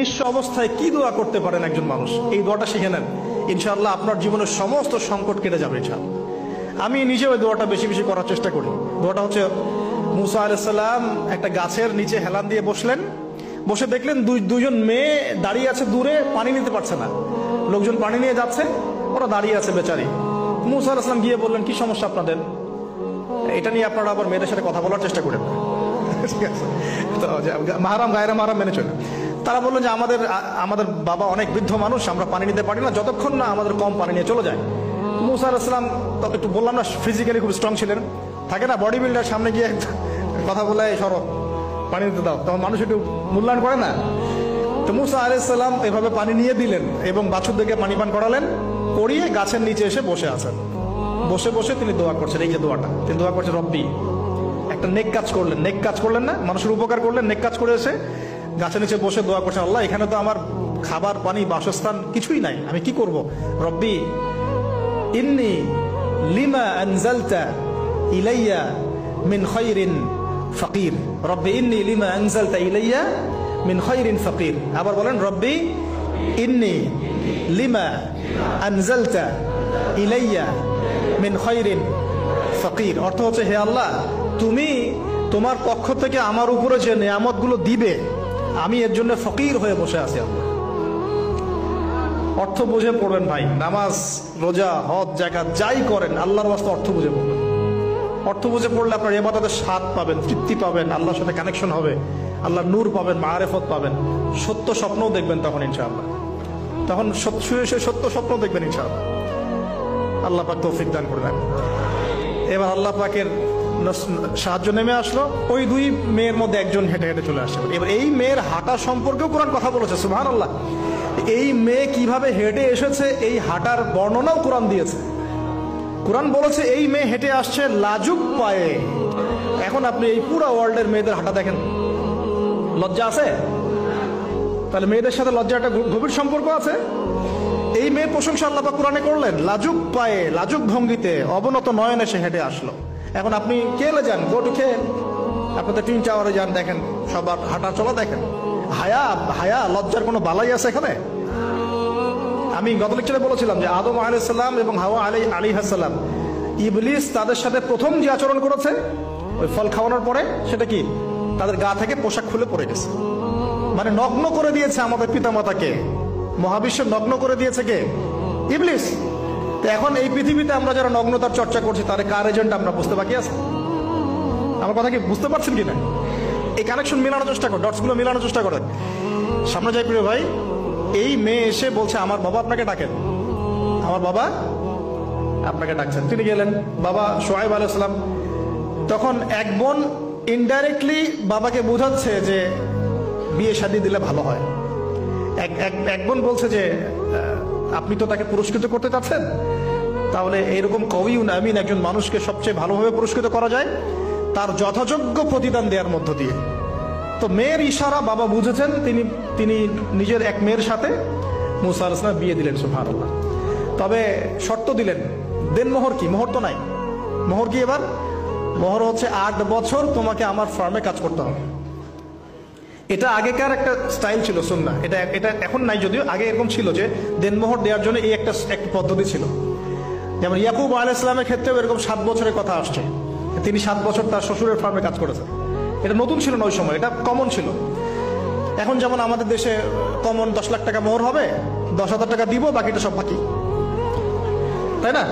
নিঃস্ব অবস্থায় কি দোয়া করতে পারেন একজন মানুষ, এই দোয়াটা শিখে নেন, ইনশাআল্লাহ আপনার জীবনের সমস্ত সংকট কেটে যাবে ইনশাআল্লাহ। আমি নিজে ওই দোয়াটা বেশি বেশি করার চেষ্টা করি। দোয়াটা হচ্ছে, মুসা আলাইহিস সালাম একটা গাছের নিচে হেলান দিয়ে বসলেন, বসে দেখলেন দুইজন মেয়ে দাঁড়িয়ে আছে দূরে, পানি নিতে পারছে না, লোকজন পানি নিয়ে যাচ্ছে, ওরা দাঁড়িয়ে আছে বেচারি। মুসা আলাইহিস সালাম গিয়ে বললেন, কি সমস্যা আপনাদের? এটা নিয়ে আপনারা আবার মেয়েদের সাথে কথা বলার চেষ্টা করেন, ঠিক আছে? তো মাহারাম গায়রা মাহারাম মেনে চলে। তারা বললেন যে আমাদের বাবা অনেক বৃদ্ধ মানুষ, আমরা পানি নিতে পারি না যতক্ষণ না আমাদের কম পানি নিয়ে চলে যায়। মুসা আলাইহিস সালাম একটু বললাম না, ফিজিক্যালি খুব স্ট্রং ছিলেন, থাকে না বডি বিল্ডার, সামনে গিয়ে কথা বলে সরো পানি দিতে দাও, তখন মানুষ একটু মূল্যায়ন করে না। তো মুসা আলাইহিস সালাম এভাবে পানি নিয়ে দিলেন এবং বাছুর দিকে পানি পান করালেন, করিয়ে গাছের নিচে এসে বসে আছেন। বসে বসে তিনি দোয়া করছেন, এই যে দোয়াটা তিনি দোয়া করছেন, রব্বি, একটা নেক কাজ করলেন, নেক কাজ করলেন না, মানুষের উপকার করলেন, নেক কাজ করে এসে গাছের নিচে বসে দোয়া করছেন, আল্লাহ এখানে তো আমার খাবার পানি বাসস্থান কিছুই নাই, আমি কি করব? রব্বি ইন্নী লিমা আনজালতা ইলাইয়া মিন খায়রিন ফাকির, রব্বি ইন্নী লিমা আনজালতা ইলাইয়া মিন খায়রিন ফাকির। আবার বলেন, রব্বি ইন্নী লিমা আনজালতা ইলাইয়া মিন খায়রিন ফাকির। অর্থ হচ্ছে, হে আল্লাহ, তুমি তোমার পক্ষ থেকে আমার উপরে যে নিয়ামতগুলো দিবে, আমি এর জন্য ফকির হয়ে বসে আছি। আল্লাহ অর্থ বুঝে পড়বেন ভাই, নামাজ রোজা হজ জাকাত যাই করেন আল্লাহর ওয়াস্তে অর্থ বুঝে পড়বেন। অর্থ বুঝে পড়লে আপনার ইবাদতের স্বাদ পাবেন, তৃপ্তি পাবেন, আল্লাহর সাথে কানেকশন হবে, আল্লাহর নূর পাবেন, মাআরিফত পাবেন, সত্য স্বপ্নও দেখবেন তখন ইনশাআল্লাহ। তখন সত্য স্বপ্ন দেখবেন ইনশাআল্লাহ। আল্লাহ পাক তৌফিক দান করবেন। এবার আল্লাহ পাকের সাহায্য নেমে আসলো, ওই দুই মেয়ের মধ্যে একজন হেঁটে হেঁটে চলে আসছে। এবার এই মেয়ের হাঁটা সম্পর্কেও কোরআন কথা বলেছে, সুবহানাল্লাহ। এই মেয়ে কিভাবে হেঁটে এসেছে এই হাঁটার বর্ণনাও কোরআন দিয়েছে। কোরআন বলেছে এই মেয়ে হেঁটে আসছে লাজুক পায়ে। এখন আপনি এই পুরো ওয়ার্ল্ডের মেয়েদের হাঁটা দেখেন, লজ্জা আছে? তাহলে মেয়েদের সাথে লজ্জা একটা গভীর সম্পর্ক আছে। এই মেয়ের প্রশংসা আল্লাহ পাক কোরআনে করলেন, লাজুক পায়ে, লাজুক ভঙ্গিতে, অবনত নয়নে সে হেঁটে আসলো। এখন আপনি কেলে যান, গো টু খেল, আপনাদের টুইন টাওয়ারে যান, দেখেন সবার হাঁটা চলা দেখেন। হায়া লজ্জার কোনো বালাই আছে এখানে? আমি গত লেকচারে বলেছিলাম যে আদম আলাইহিস সালাম এবং হাওয়া আলাইহিস সালাম, ইবলিস তাদের সাথে প্রথম যে আচরণ করেছে ওই ফল খাওয়ানোর পরে, সেটা কি? তাদের গা থেকে পোশাক খুলে পড়ে গেছে, মানে নগ্ন করে দিয়েছে আমাদের পিতামাতাকে, মহাবিশ্ব নগ্ন করে দিয়েছে কে? ইবলিস। তো এখন এই পৃথিবীতে আমরা যারা নগ্নতার চর্চা করছি, তার কার এজেন্ট আমরা বুঝতে বাকি আছে? আমার কথা কি বুঝতে পারছেন কিনা? এই কানেকশন মেলানোর চেষ্টা করেন, ডটসগুলো মেলানোর চেষ্টা করেন। সামনে যাই প্রিয় ভাই, এই মেয়ে এসে বলছে, আমার বাবা আপনাকে ডাকেন, আমার বাবা আপনাকে ডাকছেন। তিনি গেলেন, বাবা শুআয়ব আলাইহিস সালাম। তখন এক বোন ইনডাইরেক্টলি বাবাকে বোঝাচ্ছে যে বিয়ে শাদী দিলে ভালো হয়। এক বোন বলছে যে আপনি তো তাকে পুরস্কৃত করতে চাচ্ছেন, তাহলে এইরকম কওয়িউন আমিন একজন মানুষকে সবচেয়ে ভালোভাবে পুরস্কৃত করা যায় তার যথাযোগ্য প্রতিদান দেওয়ার মধ্য দিয়ে। তো মেয়ের ইশারা বাবা বুঝেছেন, তিনি নিজের এক মেয়ের সাথে মুসা আলাইহিস সালাম বিয়ে দিলেন, সুবহানাল্লাহ। তবে শর্ত দিলেন, দেন মোহর কি? মোহর তো নাই। মোহর কি এবার? মোহর হচ্ছে 8 বছর তোমাকে আমার ফার্মে কাজ করতে হবে। এটা আগেকার একটা স্টাইল ছিল, সুন্নাহ। এটা এখন নাই যদিও, আগে এরকম ছিল যে দেনমোহর দেওয়ার জন্য এই একটা পদ্ধতি ছিল। যেমন ইয়াকুব আলাইহিস সালামের ক্ষেত্রেও এরকম 7 বছরের কথা আসছে, তিনি 7 বছর তার শ্বশুরের ফার্মে কাজ করেছেন। এটা নতুন ছিল না ওই সময়, এটা কমন ছিল। এখন যেমন আমাদের দেশে কমন 10 লাখ টাকা মোহর হবে, 10,000 টাকা দিব, বাকিটা সব বাকি, তাই না?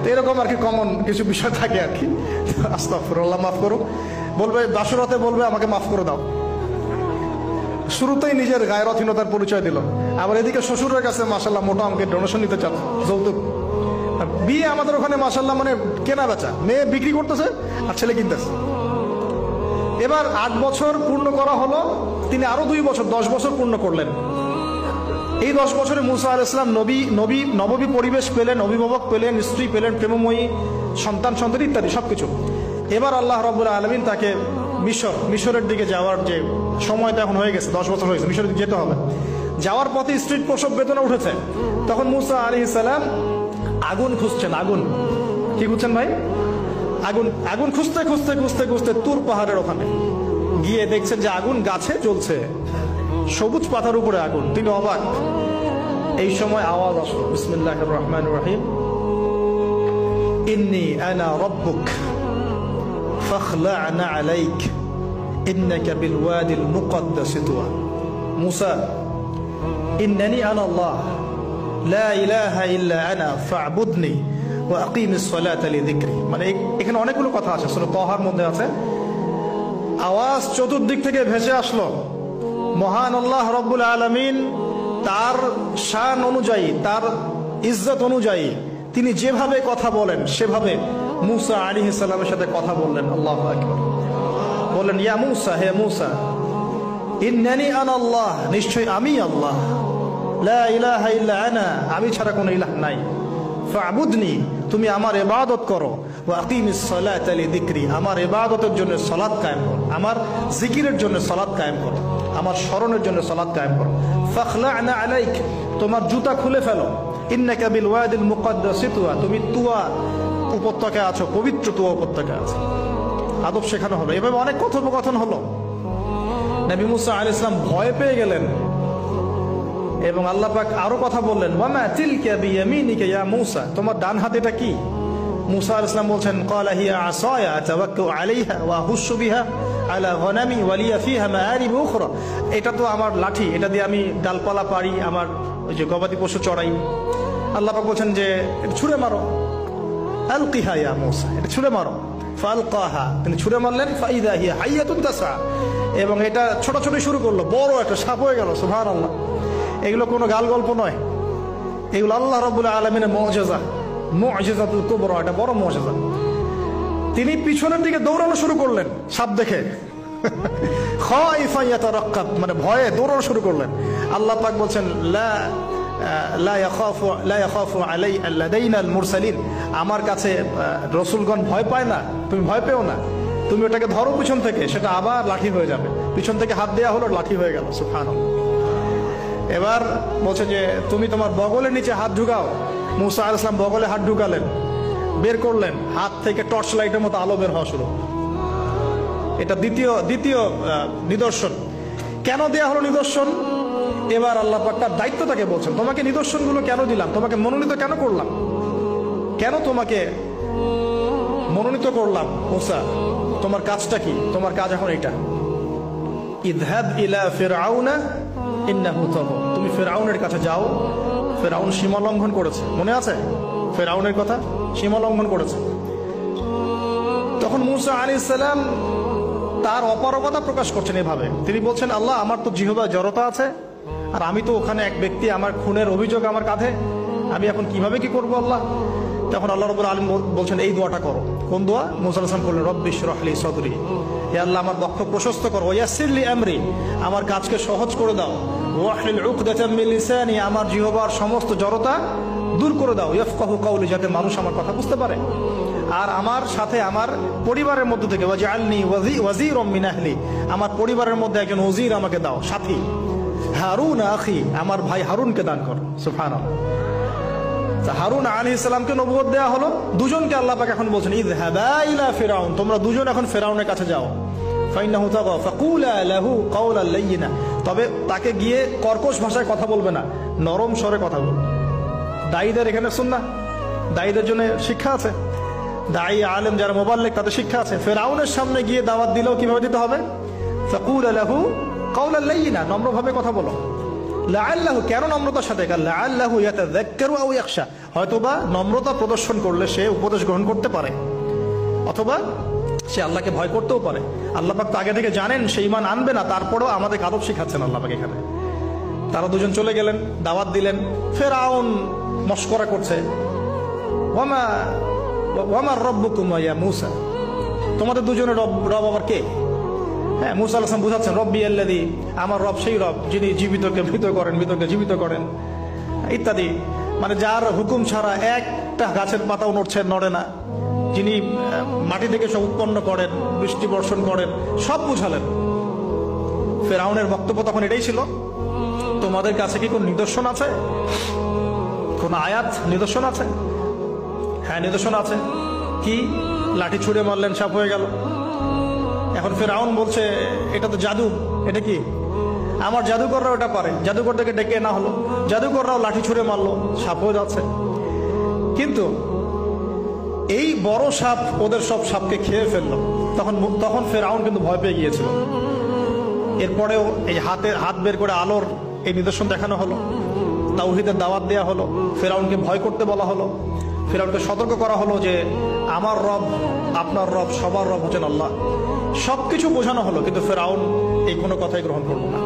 তো এরকম আর কি কমন কিছু বিষয় থাকে আর কি। আস্তাগফিরুল্লাহ, মাফ করো। বলবে বাসুরাতে, বলবে আমাকে মাফ করে দাও। শুরুতেই নিজের গায়রথহীনতার পরিচয় দিল। আবার এদিকে শ্বশুরের কাছে মাশাআল্লাহ মোটা অঙ্কের ডোনেশন নিতে চান, যৌতুক। বিয়ে আমাদের ওখানে মাশাআল্লাহ মানে কেনা বেচা, মেয়ে বিক্রি করতেছে আর ছেলে কিনতেছে। এবার 8 বছর পূর্ণ করা হলো, তিনি আরো 2 বছর 10 বছর পূর্ণ করলেন। এই 10 বছরে মুসা আলাইহিস সালাম নববী পরিবেশ পেলেন, অভিভাবক পেলেন, স্ত্রী পেলেন, প্রেমময়ী সন্তান ইত্যাদি সবকিছু। এবার আল্লাহ রাব্বুল আলামিন তাকে মিশরের দিকে যাওয়ার যে সময়টা এখন হয়ে গেছে, 10 বছর হয়েছে, মিশরে যেতে হবে। যাওয়ার পথে স্ত্রীর প্রসব বেদনা উঠেছে। তখন মুসা আলাইহিস সালাম আগুন খুঁজছেন। আগুন কি খুঁজছেন ভাই? আগুন খুঁজতে তুর পাহাড়ের ওখানে গিয়ে দেখছেন যে আগুন গাছে জ্বলছে, সবুজ পাতার উপরে আগুন, তিনি অবাক। এই সময় আওয়াজ আসলো, বিসমিল্লাহির রহমানির রহিম, ইন্নী আনা রাব্বুক ফাখলা'না আলাইক ইন্নাকা বিল ওয়াদিল মুকদ্দাস তুয়া। মুসা, ইন্নানি আনা আল্লাহ লা ইলাহা ইল্লা আনা ফা'বুদনি ওয়া আকিমিস সালাতা লিযিকরি। মানে এখানে অনেকগুলো কথা আছে, সূরা তাহার মধ্যে আছে। আওয়াজ চতুর্দিক থেকে ভেসে আসলো, মহান আল্লাহ রব্বুল আলামিন তার শান অনুযায়ী, তার ইজ্জত অনুযায়ী তিনি যেভাবে কথা বলেন সেভাবে মুসা আলাইহিস সালামের সাথে কথা বললেন। আল্লাহু আকবার। বললেন, ইয়া মুসা, হে মুসা, ইন্নানি আনা আল্লাহ, নিশ্চয় আমি আল্লাহ, লা ইলাহা ইল্লা আনা, আমি ছাড়া কোনো ইলাহ নাই, ফা'বুদনি, তুমি আমার ইবাদত করো, ওয়া আকিমিস সালাতা লিযিকরি, আমার ইবাদতের জন্য সালাত কায়েম করো, আমার জিকিরের জন্য সালাত কায়েম করো, আমার স্মরণের জন্য সালাত কায়েম করো। ফাখলা'না আলাইক, তোমার জুতা খুলে ফেলো, ইন্নাকা বিল ওয়াদিল মুকদ্দাস তুয়া, তুমি তুয়া উপত্যকায় আছো, পবিত্র তুয়া উপত্যকায় আছো। আদব শেখানো হলো। এভাবে অনেক কথোপকথন হলো। নবী মুসা আলাইহিস সালাম ভয় পেয়ে গেলেন এবং আল্লাহ পাক আরো কথা বললেন, ওয়ামা তিলকা বিয়ামিনিকা ইয়া মুসা, তোমার ডান হাতে এটা কি? মুসা আলাইহিস সালাম বলছেন, ক্বালা হিয়া আসায়া আতাওয়াক্কাউ আলাইহা ওয়া আহুশু বিহা আলা গনামি ওয়া লিয়া ফিহা মাআরিব উখরা, এটা তো আমার লাঠি, এটা দিয়ে আমি ডালপালা পারি, আমার ওই যে গবাদি পশু চড়াই। আল্লাহ পাক বলছেন যে এটা ছুঁড়ে মারো, আলকিহা ইয়া মুসা, এটা ছুঁড়ে মারো। ফালকাহা, তিনি ছুঁড়ে মারলেন, ফাইদা হিয়া হাইয়াতুন তাসা, এবং এটা ছোটাছুটি শুরু করলো, বড় একটা সাপ হয়ে গেল। সুবহানাল্লাহ। এগুলো কোনো গাল গল্প নয়, এগুলো আল্লাহ রাব্বুল আলামিনের মুজিজা, মুজিজাতুল কুবরা, এটা বড় মুজিজা। তিনি পিছনের দিকে দৌড়ানো শুরু করলেন সাপ দেখে, খাইফা ইয়াতারাক্কাব, মানে ভয়ে দৌড়ানো শুরু করলেন। আল্লাহ পাক বলছেন, লা ইয়াখাফু লাদাইনাল মুরসালিন, আমার কাছে রাসূলগণ ভয় পায় না, তুমি ভয় পেও না, তুমি ওটাকে ধরো পিছন থেকে, সেটা আবার লাঠি হয়ে যাবে। পিছন থেকে হাত দেয়া হলো, লাঠি হয়ে গেল। সুবহানাল্লাহ। এবার বলছে যে তুমি তোমার বগলের নিচে হাত ঢুকাও। মুসা আলাইহিস সালাম বগলে হাত ঢুকালেন, বের করলেন, হাত থেকে টর্চ লাইটের মতো আলো বের হওয়া শুরু। এটা দ্বিতীয় নিদর্শন। কেন দেয়া হলো নিদর্শন? এবার আল্লাহ পাক তার দায়িত্বটাকে বলছেন, তোমাকে নিদর্শনগুলো কেন দিলাম, তোমাকে মনোনীত কেন করলাম, কেন তোমাকে মনোনীত করলাম? মুসা, তোমার কাজটা কি? তোমার কাজ এখন এটা, ইযহাব ইলা ফিরআউনা ইন্নাহু তাগা, তুমি ফিরআউনের কাছে যাও। ফিরআউন সীমা লঙ্ঘন করেছে, মনে আছে ফিরআউনের কথা? সীমা লঙ্ঘন করেছে। তখন মুসা আলাইহিস সালাম তার অপারগতা প্রকাশ করছেন এভাবে, তিনি বলছেন, আল্লাহ, আমার তো জিহ্বার জড়তা আছে, আর আমি তো ওখানে এক ব্যক্তি, আমার খুনের অভিযোগ আমার কাঁধে, আমি এখন কিভাবে কি করবো আল্লাহ? তখন আল্লাহ রাব্বুল আলামিন বলছেন, এই দোয়াটা করো। কোন দোয়া? মুসা আলাইহিস সালাম বললেন, রব্বি ইশরাহ লি সাদরি, হে আল্লাহ, আমার বক্ষ প্রশস্ত করো, ওয়াসসির লি আমরি, আমার কাজকে সহজ করে দাও, ওয়াহলিল উকদাতাম মিন লিসানি, আমার জিহ্বার সমস্ত জড়তা দূর করে দাও, ইয়াফকাহু কাওলি, যাতে মানুষ আমার কথা বুঝতে পারে। আর আমার সাথে আমার পরিবারের মধ্য থেকে ওয়াজআলনি ওয়াজিরাম মিন আহলি, আমার পরিবারের মধ্যে একজন ওজির আমাকে দাও, সাথী। হারুন আখি, আমার ভাই হারুনকে দান করো। সুবহানাল্লাহ। হারুন আলাইহিস সালামকে নবুয়ত দেয়া হলো, দুজনকে আল্লাহ পাক এখন বলছেন, ইযহাবা ইলা ফিরআউন, তোমরা দুজন এখন ফিরআউনের কাছে যাও। ফাইন্নাহু তাগা ফাকুলা লাহু কাওলান লাইয়িনা, তবে তাকে গিয়ে কর্কশ ভাষায় কথা বলবে না, নরম স্বরে কথা বলবে। দায়ীদের এখানে সুন্নাহ, দায়ীদের জন্য শিক্ষা আছে, দায়ী আলেম যারা মুবাল্লিগ তাদের শিক্ষা আছে। ফিরআউনের সামনে গিয়ে দাওয়াত দিলেও কিভাবে দিতে হবে? ফাকুলা লাহু কাওলান লাইয়িনা, নম্রভাবে কথা বলো। লাআল্লাহু, কেন নম্রতার সাথে? লাআল্লাহু ইয়াতাযাক্কারু আও ইয়াখশা, হয়তোবা নম্রতা প্রদর্শন করলে সে উপদেশ গ্রহণ করতে পারে, অথবা সে আল্লাহকে ভয় করতেও পারে। আল্লাহ পাক তো আগে থেকে জানেন সে ঈমান আনবে না, তারপরেও আমাদের আদব শিখাচ্ছেন আল্লাহ পাক এখানে। তারা দুজন চলে গেলেন, দাওয়াত দিলেন। ফিরআউন মশকরা করছে, ওয়ামা রাব্বুকুমা ইয়া মুসা, তোমাদের দুজনের রব আবার কে? হ্যাঁ, মুসা আলাইহিস সালাম বুঝাচ্ছেন, রব্বি আল্লাযী, আমার রব সেই রব যিনি জীবিতকে মৃত করেন, মৃতকে জীবিত করেন, ইত্যাদি। মানে যার হুকুম ছাড়া একটা গাছের পাতাও নড়ে না, যিনি মাটি থেকে সব উৎপন্ন করেন, বৃষ্টি বর্ষণ করেন, সব বুঝালেন। ফিরআউনের বক্তব্য তখন এটাই ছিল, তোমাদের কাছে কি কোন নিদর্শন আছে, কোন আয়াত নিদর্শন আছে? হ্যাঁ, নিদর্শন আছে। কি? লাঠি ছুঁড়ে মারলেন, সাপ হয়ে গেল। এখন ফিরআউন বলছে, এটা তো জাদু, এটা কি? আমার জাদুকররাও এটা পারে, জাদুকরদেরকে ডেকে না হলো, জাদুকররাও লাঠি ছুঁড়ে মারলো, সাপ হয়ে যাচ্ছে। কিন্তু এই বড় সাপ ওদের সব সাপকে খেয়ে ফেললো। তখন ফেরাউন কিন্তু ভয় পেয়ে গিয়েছিল। এরপরেও এই হাত বের করে আলোর এই নিদর্শন দেখানো হলো, তাওহীদের দাওয়াত দেওয়া হলো, ফেরাউনকে ভয় করতে বলা হলো, ফেরাউনকে সতর্ক করা হলো যে আমার রব, আপনার রব, সবার রব হচ্ছেন আল্লাহ। সবকিছু বোঝানো হলো, কিন্তু ফেরাউন এই কোনো কথাই গ্রহণ করলো না।